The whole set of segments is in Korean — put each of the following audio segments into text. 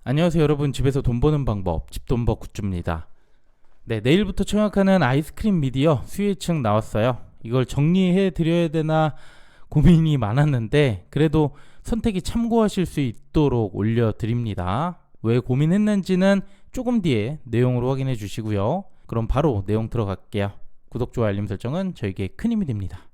안녕하세요 여러분. 집에서 돈 버는 방법 집돈버 굿즈입니다. 네, 내일부터 청약하는 아이스크림 미디어 수요예측 나왔어요. 이걸 정리해 드려야 되나 고민이 많았는데 그래도 선택이 참고하실 수 있도록 올려드립니다. 왜 고민했는지는 조금 뒤에 내용으로 확인해 주시고요. 그럼 바로 내용 들어갈게요. 구독, 좋아요, 알림 설정은 저에게 큰 힘이 됩니다.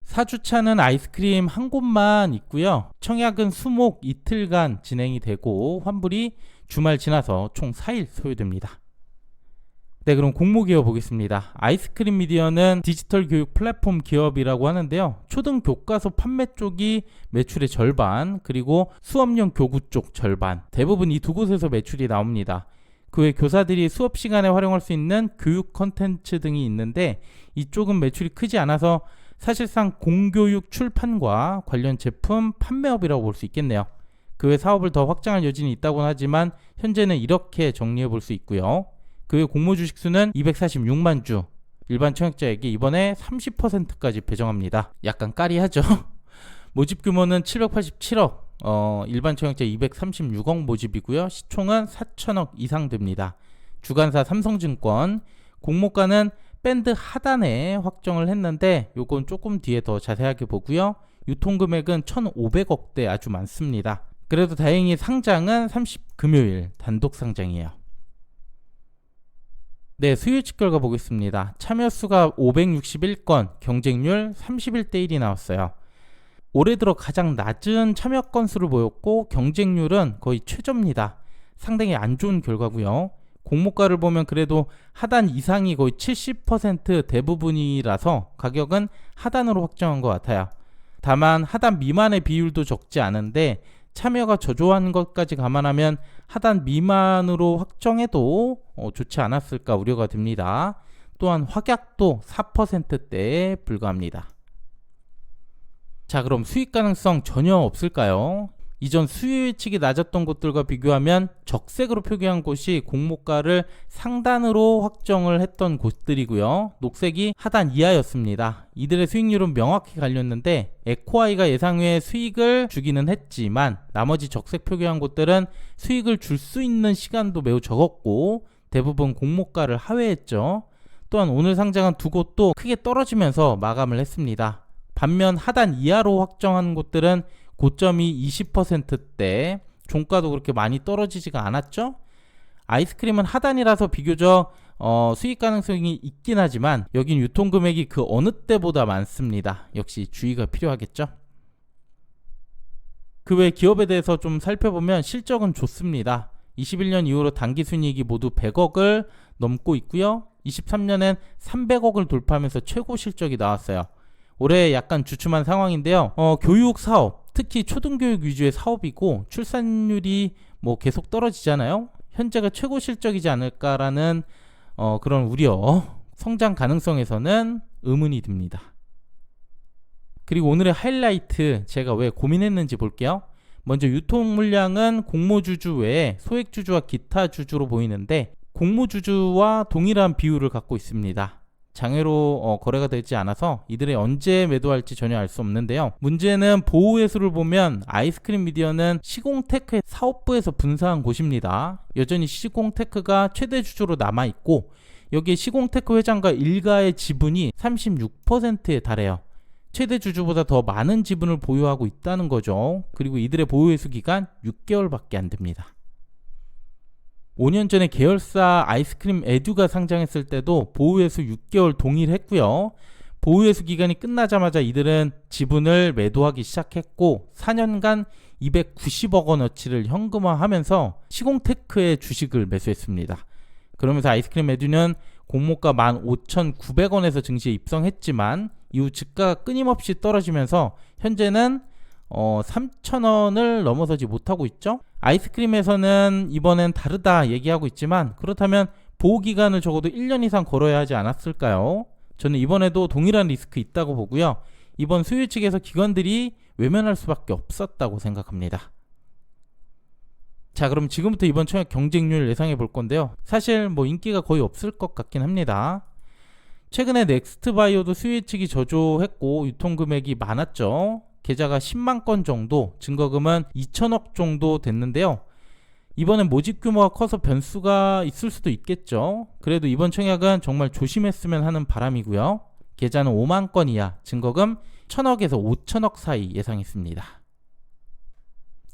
사주차는 아이스크림 한 곳만 있고요. 청약은 수목 이틀간 진행이 되고 환불이 주말 지나서 총 4일 소요됩니다. 네, 그럼 공모기업 보겠습니다. 아이스크림 미디어는 디지털 교육 플랫폼 기업이라고 하는데요. 초등 교과서 판매 쪽이 매출의 절반, 그리고 수업용 교구 쪽 절반, 대부분 이 두 곳에서 매출이 나옵니다. 그 외 교사들이 수업 시간에 활용할 수 있는 교육 컨텐츠 등이 있는데 이쪽은 매출이 크지 않아서 사실상 공교육 출판과 관련 제품 판매업이라고 볼 수 있겠네요. 그 외 사업을 더 확장할 여진이 있다고는 하지만 현재는 이렇게 정리해 볼 수 있고요. 그 외 공모 주식 수는 246만 주, 일반 청약자에게 이번에 30%까지 배정합니다. 약간 까리하죠. 모집 규모는 787억, 일반 청약자 236억 모집이고요. 시총은 4천억 이상 됩니다. 주관사 삼성증권, 공모가는 밴드 하단에 확정을 했는데 요건 조금 뒤에 더 자세하게 보고요. 유통금액은 1,500억대 아주 많습니다. 그래도 다행히 상장은 30 금요일 단독 상장이에요. 네, 수요예측 결과 보겠습니다. 참여수가 561건, 경쟁률 31대 1이 나왔어요. 올해 들어 가장 낮은 참여 건수를 보였고 경쟁률은 거의 최저입니다. 상당히 안 좋은 결과고요. 공모가를 보면 그래도 하단 이상이 거의 70% 대부분이라서 가격은 하단으로 확정한 것 같아요. 다만 하단 미만의 비율도 적지 않은데 참여가 저조한 것까지 감안하면 하단 미만으로 확정해도 좋지 않았을까 우려가 됩니다. 또한 확약도 4%대에 불과합니다. 자, 그럼 수익 가능성 전혀 없을까요? 이전 수요예측이 낮았던 곳들과 비교하면 적색으로 표기한 곳이 공모가를 상단으로 확정을 했던 곳들이고요. 녹색이 하단 이하였습니다. 이들의 수익률은 명확히 갈렸는데 에코아이가 예상외의 수익을 주기는 했지만 나머지 적색 표기한 곳들은 수익을 줄 수 있는 시간도 매우 적었고 대부분 공모가를 하회했죠. 또한 오늘 상장한 두 곳도 크게 떨어지면서 마감을 했습니다. 반면 하단 이하로 확정한 곳들은 고점이 20%대, 종가도 그렇게 많이 떨어지지가 않았죠. 아이스크림은 하단이라서 비교적 수익 가능성이 있긴 하지만 여긴 유통금액이 그 어느 때보다 많습니다. 역시 주의가 필요하겠죠. 그 외 기업에 대해서 좀 살펴보면 실적은 좋습니다. 21년 이후로 단기순이익이 모두 100억을 넘고 있고요. 23년엔 300억을 돌파하면서 최고 실적이 나왔어요. 올해 약간 주춤한 상황인데요. 교육 사업, 특히 초등교육 위주의 사업이고 출산율이 계속 떨어지잖아요. 현재가 최고 실적이지 않을까라는 그런 우려, 성장 가능성에서는 의문이 듭니다. 그리고 오늘의 하이라이트, 제가 왜 고민했는지 볼게요. 먼저 유통 물량은 공모주주 외에 소액주주와 기타 주주로 보이는데 공모주주와 동일한 비율을 갖고 있습니다. 장외로 거래가 되지 않아서 이들이 언제 매도할지 전혀 알 수 없는데요. 문제는 보호회수를 보면 아이스크림 미디어는 시공테크의 사업부에서 분사한 곳입니다. 여전히 시공테크가 최대 주주로 남아있고 여기에 시공테크 회장과 일가의 지분이 36%에 달해요. 최대 주주보다 더 많은 지분을 보유하고 있다는 거죠. 그리고 이들의 보호회수 기간 6개월밖에 안 됩니다. 5년 전에 계열사 아이스크림 에듀가 상장했을 때도 보호회수 6개월 동일했고요. 보호회수 기간이 끝나자마자 이들은 지분을 매도하기 시작했고 4년간 290억 원어치를 현금화하면서 시공테크의 주식을 매수했습니다. 그러면서 아이스크림 에듀는 공모가 15,900원에서 증시에 입성했지만 이후 주가가 끊임없이 떨어지면서 현재는 3,000원을 넘어서지 못하고 있죠. 아이스크림에서는 이번엔 다르다 얘기하고 있지만 그렇다면 보호기간을 적어도 1년 이상 걸어야 하지 않았을까요? 저는 이번에도 동일한 리스크 있다고 보고요. 이번 수요 측에서 기관들이 외면할 수밖에 없었다고 생각합니다. 자, 그럼 지금부터 이번 청약 경쟁률 예상해 볼 건데요. 사실 인기가 거의 없을 것 같긴 합니다. 최근에 넥스트바이오도 수요 예측이 저조했고 유통금액이 많았죠. 계좌가 10만 건 정도, 증거금은 2천억 정도 됐는데요. 이번엔 모집 규모가 커서 변수가 있을 수도 있겠죠. 그래도 이번 청약은 정말 조심했으면 하는 바람이고요. 계좌는 5만 건 이하, 증거금 1천억에서 5천억 사이 예상했습니다.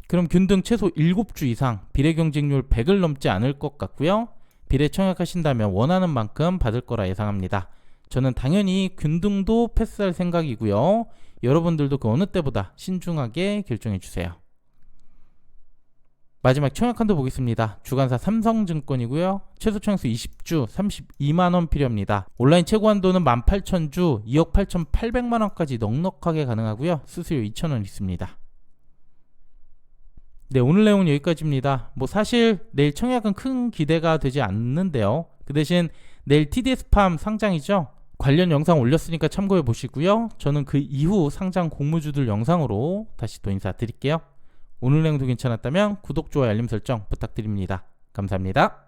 그럼 균등 최소 7주 이상, 비례 경쟁률 100을 넘지 않을 것 같고요. 비례 청약하신다면 원하는 만큼 받을 거라 예상합니다. 저는 당연히 균등도 패스할 생각이고요. 여러분들도 그 어느 때보다 신중하게 결정해주세요. 마지막 청약한도 보겠습니다. 주관사 삼성증권이고요. 최소 청약수 20주 32만원 필요합니다. 온라인 최고 한도는 18,000주 2억 8,800만원까지 넉넉하게 가능하고요. 수수료 2,000원 있습니다. 네, 오늘 내용은 여기까지입니다. 사실 내일 청약은 큰 기대가 되지 않는데요. 그 대신 내일 TDS팜 상장이죠. 관련 영상 올렸으니까 참고해 보시고요. 저는 그 이후 상장 공모주들 영상으로 다시 또 인사드릴게요. 오늘 내용도 괜찮았다면 구독, 좋아요, 알림 설정 부탁드립니다. 감사합니다.